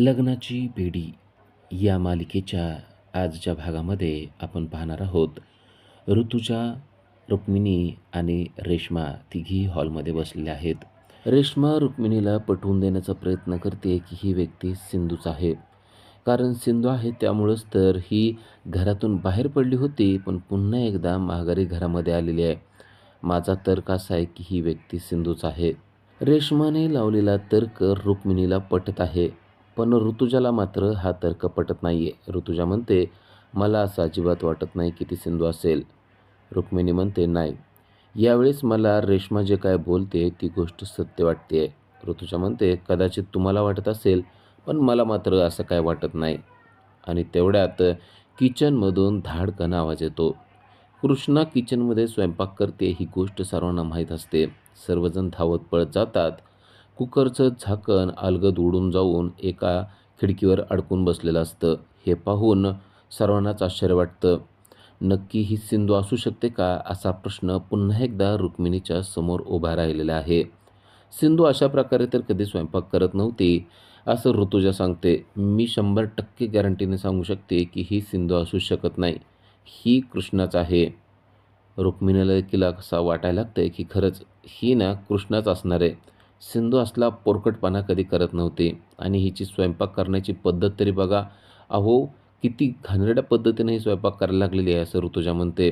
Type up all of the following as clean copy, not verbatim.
लग्नाची बेडी या मालिकेच्या आजच्या भागामध्ये आपण पाहणार आहोत. ऋतुजा, रुक्मिणी आणि रेश्मा तिघी हॉलमध्ये बसलेल्या आहेत. रेश्मा रुक्मिणीला पटवून देण्याचा प्रयत्न करते की ही व्यक्ती सिंधूच आहे. कारण सिंधू आहे त्यामुळंच तर ही घरातून बाहेर पडली होती, पण पुन्हा एकदा माघारी घरामध्ये आलेली आहे. माझा तर्क असा आहे की ही व्यक्ती सिंधूच आहे. रेश्माने लावलेला तर्क रुक्मिणीला पटत आहे, पण ऋतुजाला मात्र हा तर्क पटत नाही आहे. ऋतुजा म्हणते, मला असं अजिबात वाटत नाही की ती सिंधू असेल. रुक्मिणी म्हणते, नाही, यावेळेस मला रेश्मा जे काय बोलते ती गोष्ट सत्य वाटते. ऋतुजा म्हणते, कदाचित तुम्हाला वाटत असेल, पण मला मात्र असं काय वाटत नाही. आणि तेवढ्यात किचनमधून धाडकन आवाज येतो. कृष्णा किचनमध्ये स्वयंपाक करते ही गोष्ट सर्वांना माहीत असते. सर्वजण धावत पळत जातात. कुकरचं झाकण अलगद उडून जाऊन एका खिडकीवर अडकून बसलेलं असतं. हे पाहून सर्वांनाच आश्चर्य वाटतं. नक्की ही सिंधू असू शकते का, असा प्रश्न पुन्हा एकदा रुक्मिणीच्या समोर उभा राहिलेला आहे. सिंधू अशा प्रकारे तर कधी स्वयंपाक करत नव्हती, असं ऋतुजा सांगते. मी 100% गॅरंटीने सांगू शकते की ही सिंधू असू शकत नाही. ही कृष्णाच आहे. रुक्मिणीला देखील असं वाटायला लागतंय की खरंच ही ना कृष्णाच असणार आहे. सिंधू असला पोरकटपणा कधी करत नव्हती आणि हिची स्वयंपाक करण्याची पद्धत तरी बघा. अहो, किती घाणेरड्या पद्धतीने ही स्वयंपाक करायला लागलेली आहे, असं ऋतुजा म्हणते.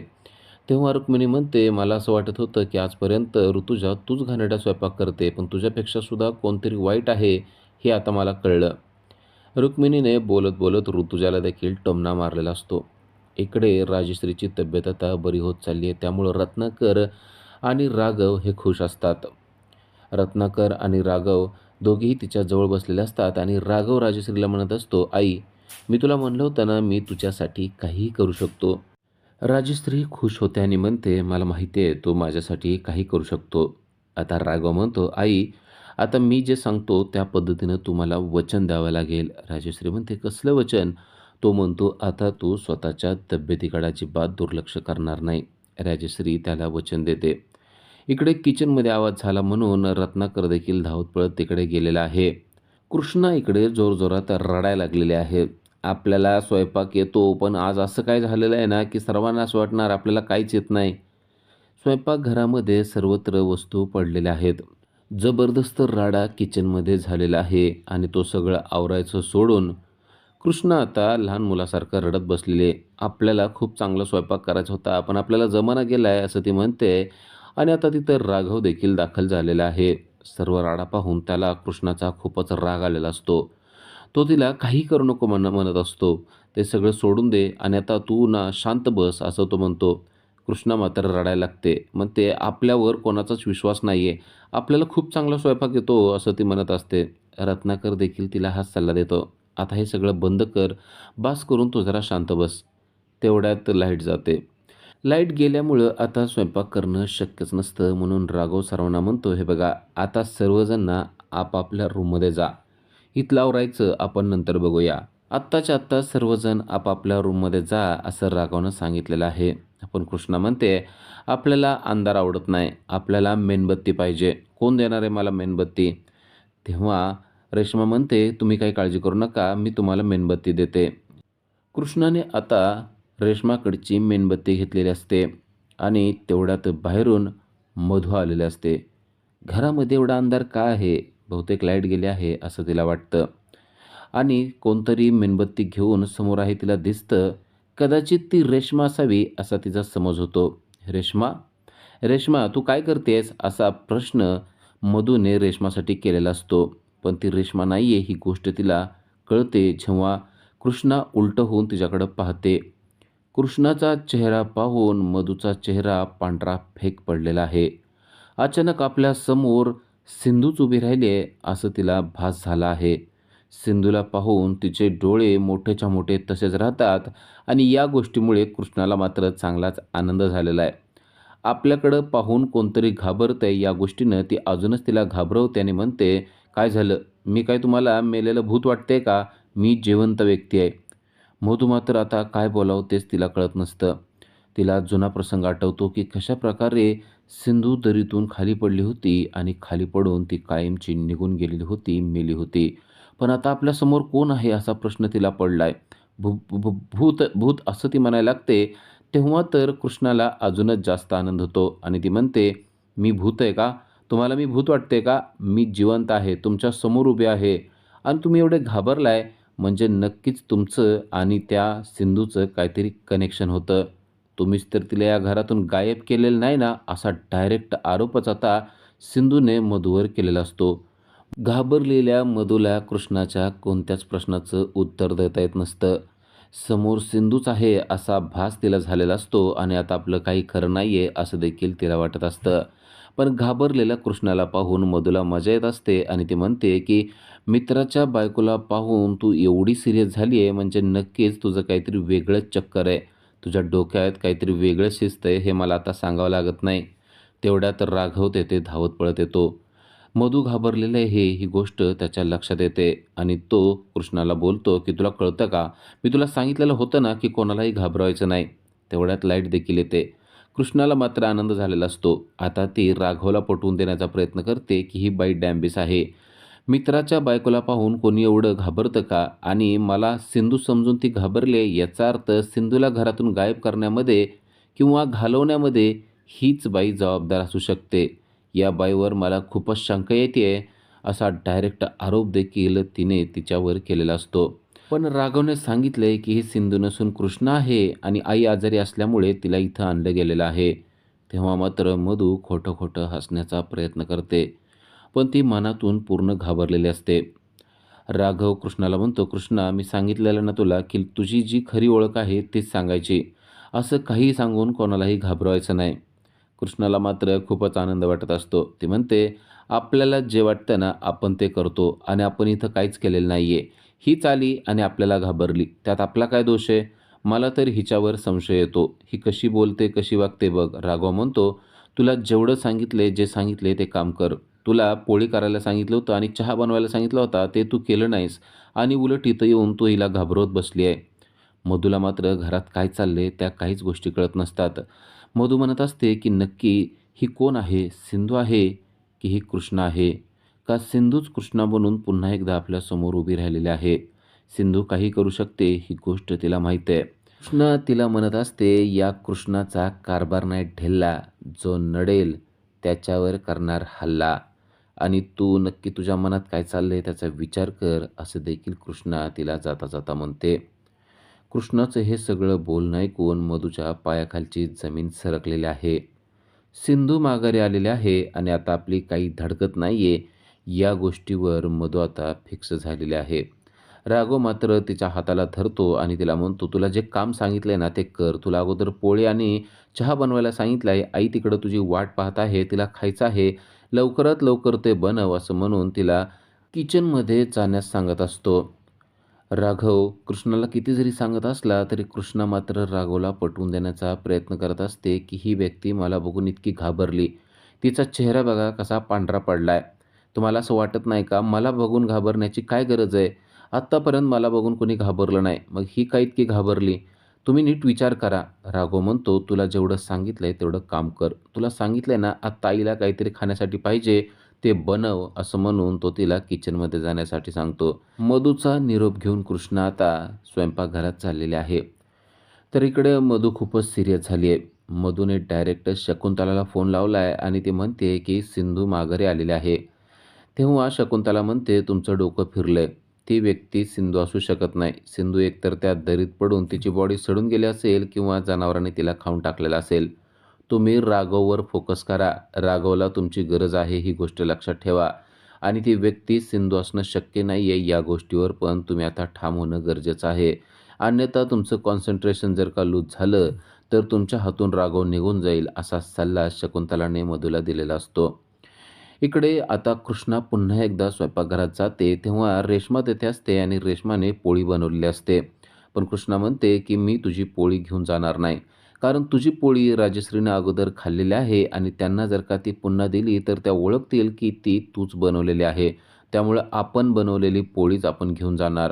तेव्हा रुक्मिणी म्हणते, मला असं वाटत होतं की आजपर्यंत ऋतुजा तूच घाणेरडा स्वयंपाक करते, पण तुझ्यापेक्षा सुद्धा कोणतरी वाईट आहे हे आता मला कळलं. रुक्मिणीने बोलत बोलत ऋतुजाला देखील टोमणा मारलेला असतो. इकडे राजश्रीची तब्येत आता बरी होत चालली आहे, त्यामुळं रत्नाकर आणि राघव हे खुश असतात. रत्नाकर आणि राघव दोघेही तिच्या जवळ बसलेले असतात आणि राघव राजश्रीला म्हणत असतो, आई, मी तुला म्हणलं होतं ना, मी तुझ्यासाठी काहीही करू शकतो. राजश्री खुश होते आणि म्हणते, मला माहिती आहे तू माझ्यासाठी काही करू शकतो. आता राघव म्हणतो, आई, आता मी जे सांगतो त्या पद्धतीनं तू मला वचन द्यावं लागेल. राजश्री म्हणते, कसलं वचन? तो म्हणतो, आता तू स्वतःच्या तब्येतीकडे अजिबात दुर्लक्ष करणार नाही. राजश्री त्याला वचन देते. इकडे किचनमध्ये आवाज झाला म्हणून रत्नाकर देखील धावत पळत तिकडे गेलेला आहे. कृष्णा इकडे जोरजोरात रडायला लागलेले आहे. आपल्याला स्वयंपाक येतो, पण आज असं काय झालेलं आहे ना, की सर्वांना असं वाटणार आपल्याला काहीच येत नाही. स्वयंपाकघरामध्ये सर्वत्र वस्तू पडलेल्या आहेत. जबरदस्त राडा किचनमध्ये झालेला आहे आणि तो सगळं आवरायचं सोडून कृष्णा आता लहान मुलासारखं रडत बसलेले. आपल्याला खूप चांगला स्वयंपाक करायचा होता, पण आपल्याला जमाना गेला आहे, असं ती म्हणते. आणि आता तिथं राघव देखील दाखल झालेला आहे. सर्व राडा पाहून त्याला कृष्णाचा खूपच राग आलेला असतो. तो तिला काही करू नको म्हणत असतो. ते सगळं सोडून दे आणि आता तू ना शांत बस, असं तो म्हणतो. कृष्णा मात्र रडायला लागते. मग ते आपल्यावर कोणाचाच विश्वास नाही आहे. आपल्याला खूप चांगला स्वयंपाक येतो, असं ती म्हणत असते. रत्नाकर देखील तिला हाच सल्ला देतो. आता हे सगळं बंद कर, बास करून तू जरा शांत बस. तेवढ्यात लाईट जाते. लाईट गेल्यामुळं आता स्वयंपाक करणं शक्यच नसतं, म्हणून राघव सर्वांना म्हणतो, हे बघा, आता सर्वजण ना आपापल्या रूममध्ये जा. इथलं आवरायचं आपण नंतर बघूया. आत्ताच्या आत्ता सर्वजण आपापल्या रूममध्ये जा, असं राघवनं सांगितलेलं आहे. पण कृष्णा म्हणते, आपल्याला अंधार आवडत नाही, आपल्याला मेणबत्ती पाहिजे. कोण देणार आहे मला मेणबत्ती? तेव्हा रेश्मा म्हणते, तुम्ही काही काळजी करू नका, मी तुम्हाला मेणबत्ती देते. कृष्णाने आता रेश्माकडची मेणबत्ती घेतलेली असते आणि तेवढ्यात बाहेरून मधू आलेले असते. घरामध्ये एवढा अंधार का आहे? बहुतेक लाईट गेली आहे, असं तिला वाटतं. आणि कोणतरी मेणबत्ती घेऊन समोर आहे तिला दिसतं. कदाचित ती रेश्मा असावी, असा तिचा समज होतो. रेश्मा, रेश्मा, तू काय करतेस? असा प्रश्न मधूने रेश्मासाठी केलेला असतो. पण ती रेश्मा नाही आहे ही गोष्ट तिला कळते जेव्हा कृष्णा उलटं होऊन तिच्याकडं पाहते. कृष्णाचा चेहरा पाहून मधूचा चेहरा पांढरा फेक पडलेला आहे. अचानक आपल्या समोर सिंधूच उभी राहिली आहे, असं तिला भास झाला आहे. सिंधूला पाहून तिचे डोळे मोठेच्या मोठे तसेच राहतात आणि या गोष्टीमुळे कृष्णाला मात्र चांगलाच आनंद झालेला आहे. आपल्याकडं पाहून कोणतरी घाबरतंय या गोष्टीनं ती अजूनच तिला घाबरवते आणि म्हणते, काय झालं? मी काय तुम्हाला मेलेलं भूत वाटते का? मी जिवंत व्यक्ती आहे. मधू मात्र आता काय बोलावं तेच तिला कळत नसतं. तिला जुना प्रसंग आठवतो की कशाप्रकारे सिंधू दरीतून खाली पडली होती आणि खाली पडून ती कायमची निघून गेलेली होती, मेली होती. पण आता आपल्यासमोर कोण आहे असा प्रश्न तिला पडलाय. भूत भूत असं ती म्हणायला लागते. तेव्हा तर कृष्णाला अजूनच जास्त आनंद होतो आणि ती म्हणते, "मी भूत आहे का? तुम्हाला मी भूत वाटते का? मी जिवंत आहे. तुमच्या समोर उभे आहे आणि तुम्ही एवढे घाबरलाय म्हणजे नक्कीच तुमचं आणि त्या सिंधूचं काहीतरी कनेक्शन होतं. तुम्हीच तर तिला या घरातून गायब केलेलं नाही ना?" असा डायरेक्ट आरोपच आता सिंधूने मधूवर केलेला असतो. घाबरलेल्या मधूला कृष्णाच्या कोणत्याच प्रश्नाचं उत्तर देता येत नसतं. समोर सिंधूच आहे असा भास तिला झालेला असतो आणि आता आपलं काही खरं नाहीये असं देखील तिला वाटत असतं. पण घाबरलेल्या कृष्णाला पाहून मधूला मजा येत असते आणि ती म्हणते की मित्राच्या बायकोला पाहून तू एवढी सिरियस झाली आहे म्हणजे नक्कीच तुझं काहीतरी वेगळंच चक्कर आहे. तुझ्या डोक्यात काहीतरी वेगळं शिजतंय हे मला आता सांगावं लागत नाही. तेवढ्यात राघव तेथे धावत पळत येतो. मधू घाबरलेलं आहे ही गोष्ट त्याच्या लक्षात येते आणि तो कृष्णाला बोलतो की तुला कळतं का? मी तुला सांगितलेलं होतं ना की कोणालाही घाबरवायचं नाही. तेवढ्यात लाईट देखील येते. कृष्णाला मात्र आनंद झालेला असतो. आता ती राघवला पटवून देण्याचा प्रयत्न करते की ही बाई डॅम्बिस आहे. मित्राच्या बायकोला पाहून कोणी एवढं घाबरतं का? आणि मला सिंधू समजून ती घाबरली आहे याचा अर्थ सिंधूला घरातून गायब करण्यामध्ये किंवा घालवण्यामध्ये हीच बाई जबाबदार असू शकते. या बाईवर मला खूपच शंका येतेय, असा डायरेक्ट आरोप देखील तिने तिच्यावर केलेला असतो. पण राघवने सांगितले की ही सिंधू नसून कृष्णा आहे आणि आई आजारी असल्यामुळे तिला इथं आणलं गेलेलं आहे. तेव्हा मात्र मधू खोटं खोटं हसण्याचा प्रयत्न करते. पण ती मनातून पूर्ण घाबरलेली असते. राघव कृष्णाला म्हणतो, "कृष्णा, मी सांगितलेलं ना तुला की तुझी जी खरी ओळख आहे तीच सांगायची. असं काहीही सांगून कोणालाही घाबरवायचं नाही." कृष्णाला मात्र खूपच आनंद वाटत असतो. ती म्हणते, "आपल्याला जे वाटतं ना आपण ते करतो आणि आपण इथं काहीच केलेलं नाहीये. हीच आली आणि आपल्याला घाबरली. त्यात आपला काय दोष आहे? मला तर हिच्यावर संशय येतो. ही कशी बोलते, कशी वागते बघ." राघव म्हणतो, "तुला जेवढं सांगितले, जे सांगितले ते काम कर. तुला पोळी करायला सांगितलं होतं आणि चहा बनवायला सांगितला होता ते तू केलं नाहीस आणि उलट इथं येऊन तू हिला घाबरवत बसली आहे." मधूला मात्र घरात काय चालले त्या काहीच गोष्टी कळत नसतात. मधू म्हणत असते की नक्की ही कोण आहे? सिंधू आहे की ही कृष्णा आहे? का सिंधूच कृष्णा बनून पुन्हा एकदा आपल्यासमोर उभी राहिलेली आहे? सिंधू काही करू शकते ही गोष्ट तिला माहीत आहे. कृष्णा तिला म्हणत असते, "या कृष्णाचा कारभार नाही ढिल्ला, जो नडेल त्याच्यावर करणार हल्ला आणि तू नक्की तुझ्या मनात काय चाललंय त्याचा विचार कर," असं देखील कृष्णा तिला जाता जाता म्हणते. कृष्णाचं हे सगळं बोलणं ऐकून मधूच्या पायाखालची जमीन सरकलेली आहे. सिंधू माघारी आलेली आहे आणि आता आपली काही धडकत नाहीये या गोष्टीवर मधू आता फिक्स झालेली आहे. राघव मात्र तिच्या हाताला धरतो आणि तिला म्हणतो, "तुला जे काम सांगितलंय ना ते कर. तुला अगोदर पोळी आणि चहा बनवायला सांगितलंय. आई तिकडं तुझी वाट पाहत आहे. तिला खायचं आहे. लवकरात लवकर ते बनव," असं म्हणून तिला किचनमध्ये जाण्यास सांगत असतो. राघव कृष्णाला किती जरी सांगत असला तरी कृष्णा मात्र राघवला पटवून देण्याचा प्रयत्न करत असते की ही व्यक्ती मला बघून इतकी घाबरली. तिचा चेहरा बघा कसा पांढरा पडलाय. तुम्हाला असं वाटत नाही का मला बघून घाबरण्याची काय गरज आहे? आत्तापर्यंत मला बघून कोणी घाबरलं नाही. मग ही का इतकी घाबरली? तुम्ही नीट विचार करा. राघव म्हणतो, "तुला जेवढं सांगितलंय तेवढं काम कर. तुला सांगितलंय ना आत्ता आईला काहीतरी खाण्यासाठी पाहिजे ते बनव," असं म्हणून तो तिला किचनमध्ये जाण्यासाठी सांगतो. मधूचा निरोप घेऊन कृष्णा आता स्वयंपाकघरात चाललेले आहे. तर इकडे मधू खूपच सिरियस झाली आहे. मधूने डायरेक्ट शकुंतलाला फोन लावला आहे आणि ती म्हणते की सिंधू माघारी आलेली आहे. तेव्हा शकुंतला म्हणते, "तुमचं डोकं फिरलंय. ती व्यक्ती सिंधू असू शकत नाही. सिंधू एकतर त्या दरीत पडून तिची बॉडी सडून गेली असेल किंवा जनावरांनी तिला खाऊन टाकलेलं असेल. तुम्ही राघववर फोकस करा. राघवला तुमची गरज आहे ही गोष्ट लक्षात ठेवा आणि ती व्यक्ती सिंधू असणं शक्य नाही आहे या गोष्टीवर पण तुम्ही आता ठाम होणं गरजेचं आहे. अन्यथा तुमचं कॉन्सन्ट्रेशन जर का लूज झालं तर तुमच्या हातून राघव निघून जाईल," असा सल्ला शकुंतलाने मधूला दिलेला असतो. इकडे आता कृष्णा पुन्हा एकदा स्वयंपाकघरात जाते तेव्हा रेश्मा तेथे असते आणि रेश्माने पोळी बनवलेली असते. पण कृष्णा म्हणते की "मी तुझी पोळी घेऊन जाणार नाही. कारण तुझी पोळी राजश्रीनं अगोदर खाल्लेली आहे आणि त्यांना जर का ती पुन्हा दिली तर त्या ओळखतील की ती तूच बनवलेली आहे. त्यामुळं आपण बनवलेली पोळीच आपण घेऊन जाणार."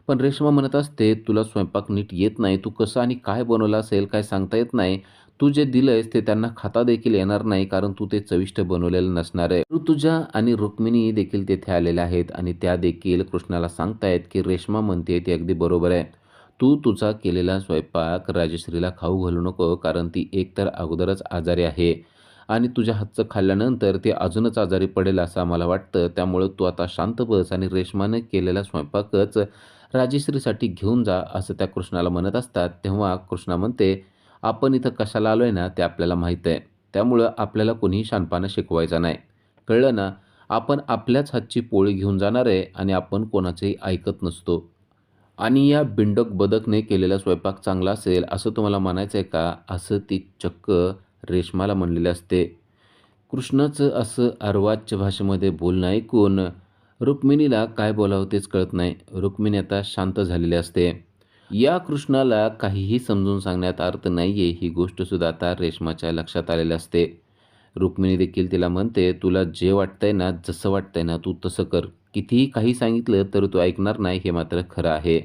पण रेश्मा म्हणत असते, "तुला स्वयंपाक नीट येत नाही. तू कसं आणि काय बनवलं असेल काय सांगता येत नाही. तू जे दिलंयस ते त्यांना खाता देखील येणार नाही कारण तू ते चविष्ट बनवलेलं नसणार आहे." ऋतुजा आणि रुक्मिणी देखील तेथे आलेल्या आहेत आणि त्या देखील कृष्णाला सांगतायत, की रेश्मा म्हणते ते अगदी बरोबर आहे. तू तुझा केलेला स्वयंपाक राजश्रीला खाऊ घालू नको कारण ती एकतर अगोदरच आजारी आहे आणि तुझ्या हातचं खाल्ल्यानंतर ती अजूनच आजारी पडेल असं आम्हाला वाटतं. त्यामुळं तू आता शांत बस आणि रेश्माने केलेला स्वयंपाकच राजश्रीसाठी घेऊन जा असं त्या कृष्णाला म्हणत असतात. तेव्हा कृष्णा म्हणते, आपण इथं कशाला आलोय ना ते आपल्याला माहीत आहे. त्यामुळं आपल्याला कोणीही शहाणपणा शिकवायचा नाही. कळलं ना? आपण आपल्याच हातची पोळी घेऊन जाणार आहे आणि आपण कोणाचंही ऐकत नसतो. आणि या बिंडोक बदकने केलेला स्वयंपाक चांगला असेल असं तुम्हाला म्हणायचं आहे का? असं ती चक्क रेश्माला म्हणलेले असते. कृष्णाचं असं अर्वाच्य भाषेमध्ये बोलणं ऐकून रुक्मिणीला काय बोलावं तेच कळत नाही. रुक्मिणी आता शांत झालेली असते. या कृष्णाला काहीही समजून सांगण्यात अर्थ नाहीये ही गोष्टसुद्धा आता रेश्माच्या लक्षात आलेली असते. रुक्मिणी देखील तिला म्हणते, "तुला जे वाटतंय ना, जसं वाटतंय ना, तू तसं कर. कितीही काही सांगितलं तर तू ऐकणार नाही हे मात्र खरं आहे."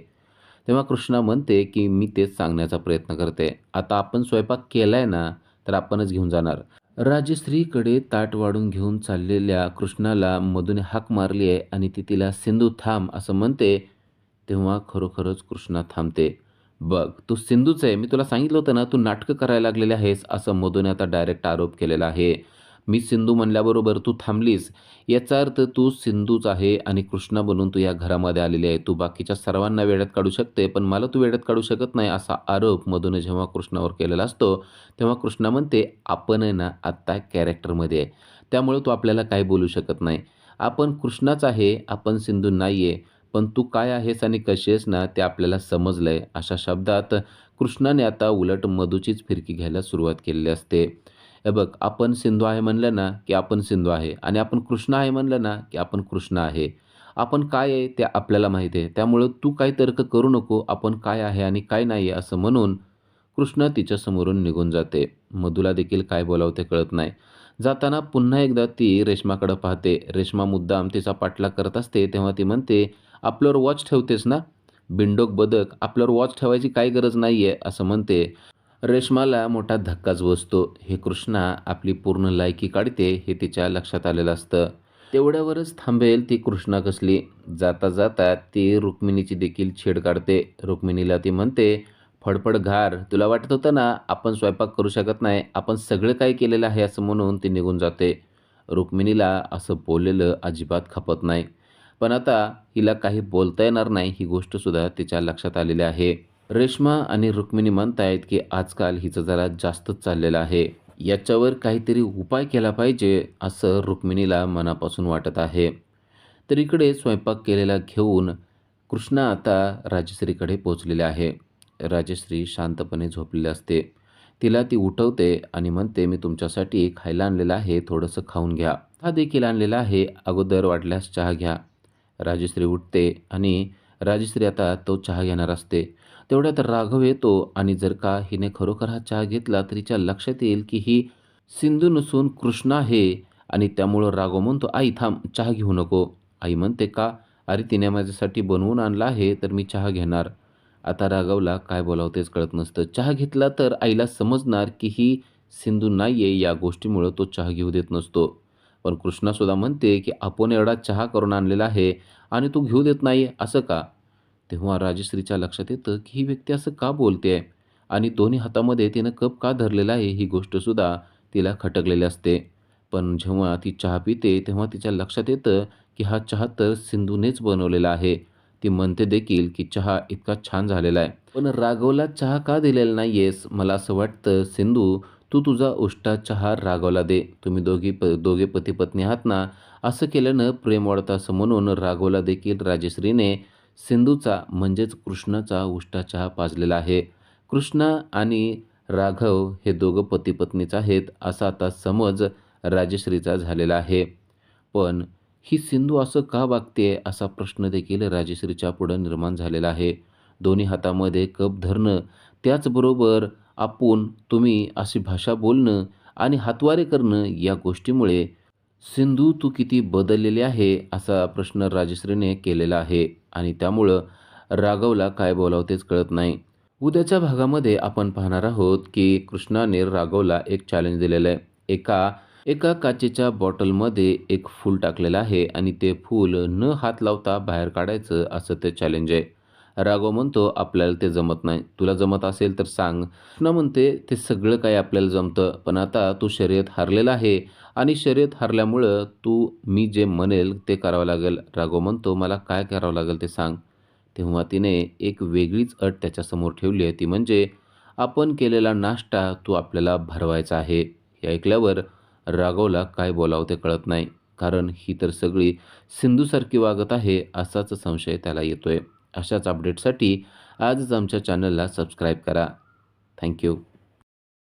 तेव्हा कृष्णा म्हणते, की "मी तेच सांगण्याचा प्रयत्न करते. आता आपण स्वयंपाक केलाय ना, तर आपणच घेऊन जाणार." राजश्रीकडे ताट वाढून घेऊन चाललेल्या कृष्णाला मधूने हाक मारली आहे आणि ती तिला "सिंधू थांब" असं म्हणते. तेव्हा खरोखरच कृष्णा थांबते. "बघ, तू सिंधूच आहे. मी तुला सांगितलं होतं ना, तू नाटकं करायला लागलेली आहेस." असं मधूने आता डायरेक्ट आरोप केलेला आहे. मी सिंधू म्हणल्याबरोबर तू थांबलीस. याचा अर्थ तू सिंधूच आहे आणि कृष्णा बनून तू या घरामध्ये आलेली आहे. तू बाकीच्या सर्वांना वेड्यात काढू शकते, पण मला तू वेड्यात काढू शकत नाही. असा आरोप मधूने जेव्हा कृष्णावर केलेला असतो, तेव्हा कृष्णा म्हणते, "आपण आहे ना आत्ता कॅरेक्टरमध्ये आहे. त्यामुळे तू आपल्याला काही बोलू शकत नाही. आपण कृष्णाच आहे, आपण सिंधू नाही आहे. पण तू काय आहेस आणि कशी आहेस ना, ते आपल्याला समजलंय." अशा शब्दात कृष्णाने आता उलट मधूचीच फिरकी घ्यायला सुरुवात केलेली असते. हे बघ, आपण सिंधू आहे म्हणलं ना, की आपण सिंधू आहे आणि आपण कृष्ण आहे म्हणलं ना, की आपण कृष्ण आहे. आपण काय आहे ते आपल्याला माहीत आहे. त्यामुळं तू काही तर्क करू नको. आपण काय आहे आणि काय नाही आहे असं म्हणून कृष्ण तिच्यासमोरून निघून जाते. मधूला देखील काय बोलावं ते कळत नाही. जाताना पुन्हा एकदा ती रेश्माकडे पाहते. रेश्मा मुद्दाम तिचा पाठलाग करत असते. तेव्हा ती म्हणते, "आपल्यावर वॉच ठेवतेस ना? बिंडोक बदक, आपल्यावर वॉच ठेवायची काही गरज नाही आहे." असं म्हणते. रेश्माला मोठा धक्काच बसतो. हे कृष्णा आपली पूर्ण लायकी काढते हे तिच्या लक्षात आलेलं असतं. तेवढ्यावरच थांबेल ती कृष्णा कसली. जाता जाता ती रुक्मिणीची देखील छेड काढते. रुक्मिणीला ती म्हणते, "फडफड घार, तुला वाटत होतं ना आपण स्वयंपाक करू शकत नाही. आपण सगळं काही केलेलं आहे." असं म्हणून ती निघून जाते. रुक्मिणीला असं बोललेलं अजिबात खपत नाही. पण आता हिला काही बोलता येणार नाही ही गोष्टसुद्धा तिच्या लक्षात आलेली आहे. रेश्मा आणि रुक्मिणी म्हणतायत, की आजकाल हिचं जरा जास्तच चाललेलं आहे. याच्यावर काहीतरी उपाय केला पाहिजे असं रुक्मिणीला मनापासून वाटत आहे. तर इकडे स्वयंपाक केलेला घेऊन कृष्णा आता राजश्रीकडे पोहोचलेले आहे. राजश्री शांतपणे झोपलेली असते. तिला ती उठवते आणि म्हणते, "मी तुमच्यासाठी खायला आणलेलं आहे, थोडंसं खाऊन घ्या." हा देखील आणलेला आहे, अगोदर वाटल्यास चहा घ्या. राजश्री उठते आणि राजश्री आता तो चहा घेणार असते. तेवढ्यात राघव येतो आणि जर का हिने खरोखर हा चहा घेतला तर हिच्या लक्षात येईल की ही सिंधू नसून कृष्णा आहे आणि त्यामुळं राघव म्हणतो, "आई थांब, चहा घेऊ नको." आई म्हणते, "का?" "अरे तिने माझ्यासाठी बनवून आणला आहे तर मी चहा घेणार." आता राघवला काय बोलावं तेच कळत नसतं. चहा घेतला तर आईला समजणार की ही सिंधू नाही आहे, या गोष्टीमुळं तो चहा घेऊ देत नसतो. पण कृष्णासुद्धा म्हणते, की "आपण एवढा चहा करून आणलेला आहे आणि तू घेऊ देत नाही असं का?" तेव्हा राजश्रीच्या लक्षात येतं, की ही व्यक्ती असं का बोलते आहे आणि दोन्ही हातामध्ये तिनं कप का धरलेला आहे ही गोष्टसुद्धा तिला खटकलेली असते. पण जेव्हा ती चहा पिते तेव्हा तिच्या लक्षात येतं, की हा चहा तर सिंधूनेच बनवलेला आहे. ती म्हणते देखील, की चहा इतका छान झालेला आहे. "पण राघवला चहा का दिलेला नाहीयेस? मला असं वाटतं सिंधू, तू तुझा उष्टा चहा राघवला दे. तुम्ही दोघे पती-पत्नी आहात ना, असं केल्यानं प्रेम वाढतं." असं म्हणून राघवला देखील राजश्रीने सिंधूचा म्हणजेच कृष्णाचा उष्टा चहा पाजलेला आहे. कृष्णा आणि राघव हे दोघं पती-पत्नीच आहेत असा आता समज राजश्रीचा झालेला आहे. पण ही सिंधू असं का वागतेय असा प्रश्न देखील राजश्रीच्या पुढं निर्माण झालेला आहे. दोन्ही हातामध्ये कप धरणं, त्याचबरोबर आपण, तुम्ही अशी भाषा बोलणं आणि हातवारे करणं या गोष्टीमुळे सिंधू तू किती बदललेली आहे असा प्रश्न राजश्रीने केलेला आहे आणि त्यामुळं राघवला काय बोलावं तेच कळत नाही. उद्याच्या भागामध्ये आपण पाहणार आहोत की कृष्णाने राघवला एक चॅलेंज दिलेलं आहे. एका एका काचेच्या बॉटलमध्ये एक फूल टाकलेलं आहे आणि ते फूल न हात लावता बाहेर काढायचं असं ते चॅलेंज आहे. राघव म्हणतो आपल्याला ते जमत नाही. तुला जमत असेल तर सांग. कृष्णा म्हणते ते सगळं काही आपल्याला जमतं, पण आता तू शर्यत हारलेला आहे आणि शर्यत हारल्यामुळं मी जे म्हणेल ते करावं लागेल. राघव म्हणतो मला काय करावं लागेल ते सांग. तेव्हा तिने एक वेगळीच अट त्याच्यासमोर ठेवली आहे, ती म्हणजे आपण केलेला नाश्ता तू आपल्याला भरवायचा आहे. हे ऐकल्यावर राघवला काय बोलावं ते कळत नाही. कारण ही तर सगळी सिंधूसारखी वागत आहे असाच संशय त्याला येतोय. अशाच अपडेटसाठी आजच आमच्या चॅनलला सबस्क्राईब करा. Thank you.